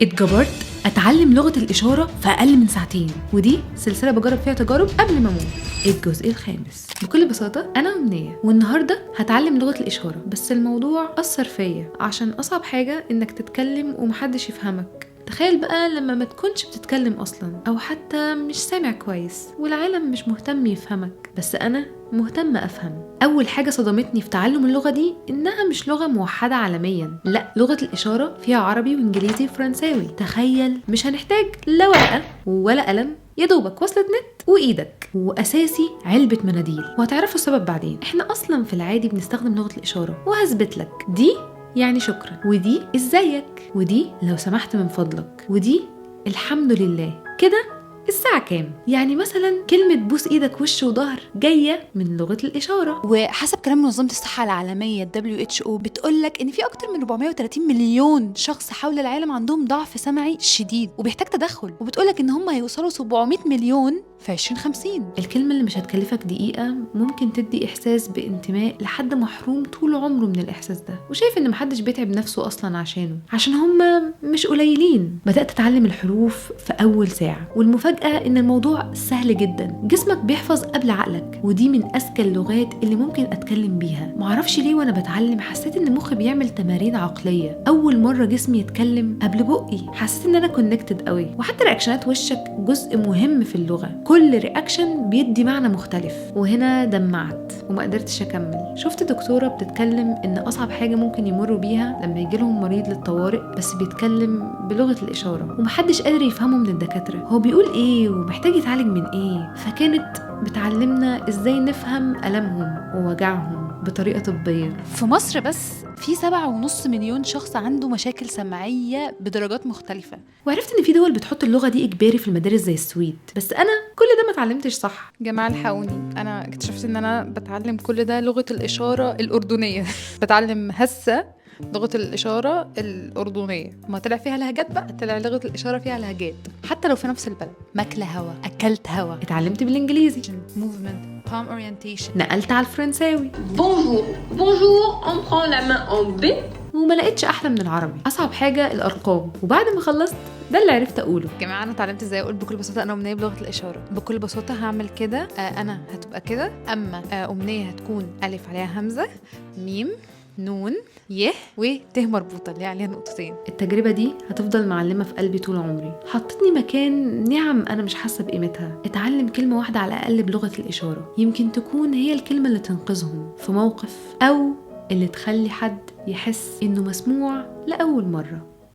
اتجبرت اتعلم لغة الإشارة في أقل من ساعتين، ودي سلسلة بجرب فيها تجارب قبل ما اموت. الجزء الخامس. بكل بساطة أنا أمنية، والنهاردة هتعلم لغة الإشارة، بس الموضوع أثر فيا عشان أصعب حاجة إنك تتكلم ومحدش يفهمك. تخيل بقى لما ما تكونش بتتكلم أصلا، أو حتى مش سامع كويس والعالم مش مهتم يفهمك، بس أنا مهتمة أفهم. أول حاجة صدمتني في تعلم اللغة دي إنها مش لغة موحدة عالميا، لا، لغة الإشارة فيها عربي وإنجليزي وفرنساوي. تخيل مش هنحتاج لا ورقة ولا قلم، يا دوبك وصلة نت وإيدك، وأساسي علبة مناديل. وهتعرفوا السبب بعدين. إحنا أصلا في العادي بنستخدم لغة الإشارة، وهثبت لك دي يعني شكرا، ودي ازيك، ودي لو سمحت من فضلك، ودي الحمد لله. كده الساعة كام؟ يعني مثلا كلمة بوس ايدك وش وظهر جاية من لغة الإشارة. وحسب كلام منظمة الصحة العالمية WHO بتقولك إن في أكتر من 430 مليون شخص حول العالم عندهم ضعف سمعي شديد وبيحتاج تدخل، وبتقولك إن هم هيوصلوا 700 مليون في 2050. الكلمة اللي مش هتكلفك دقيقة ممكن تدي إحساس بانتماء لحد محروم طول عمره من الإحساس ده، وشايف إن محدش بيتعب نفسه أصلا عشان هم مش قليلين. بدأت أتعلم الحروف في أول ساعة، والمفاجأة إن الموضوع سهل جدا. جسمك بيحفظ قبل عقلك، ودي من أذكى اللغات اللي ممكن أتكلم بيها. معرفش ليه وأنا بتعلم حسيت إن مخي بيعمل تمارين عقلية. أول مرة جسمي يتكلم قبل بقي، حسيت إن أنا كونكتد قوي. وحتى رياكشنات وشك جزء مهم في اللغة، كل رياكشن بيدي معنى مختلف. وهنا دمعت وما قدرتش أكمل. شفت دكتورة بتتكلم إن أصعب حاجة ممكن يمروا بيها لما يجيلهم مريض للطوارئ بس بيتكلم بلغة الإشارة، ومحدش قادر يفهمه من الدكاترة هو بيقول إيه ومحتاج يتعالج من إيه. فكانت بتعلمنا إزاي نفهم ألمهم ووجعهم بطريقة طبية. في مصر بس في 7.5 مليون شخص عنده مشاكل سمعية بدرجات مختلفة. وعرفت إن في دول بتحط اللغة دي إجباري في المدارس زي السويد، بس أنا كل ده ما اتعلمتش صح. جماعة الحقوني، أنا اكتشفت إن أنا بتعلم كل ده لغة الإشارة الأردنية. بتعلم هسه لغة الإشارة الأردنية. ما طلع فيها لهجات بقى، طلع لغة الإشارة فيها لهجات حتى لو في نفس البلد. ماكلة هوا، أكلت هوا، اتعلمت بالإنجليزي، movement, palm orientation. نقلت على الفرنساوي. Bonjour, on prend la main en B. وما لقيتش أحلى من العربي. أصعب حاجة الأرقام، وبعد ما خلصت ده اللي عرفت أقوله. جماعة أنا اتعلمت إزاي أقول بكل بساطة أنا أمنية بلغة الإشارة. بكل بساطة هعمل كده، أنا هتبقى كده، أما أمنية هتكون ألف عليها همزة، ميم، نون، يه، وته مربوطة اللي عليها نقطتين. التجربة دي هتفضل معلمة في قلبي طول عمري. حطتني مكان نعم أنا مش حاسة بقيمتها. اتعلم كلمة واحدة على الأقل بلغة الإشارة، يمكن تكون هي الكلمة اللي تنقذهم في موقف، أو اللي تخلي حد يحس إنه مسموع لأول مرة.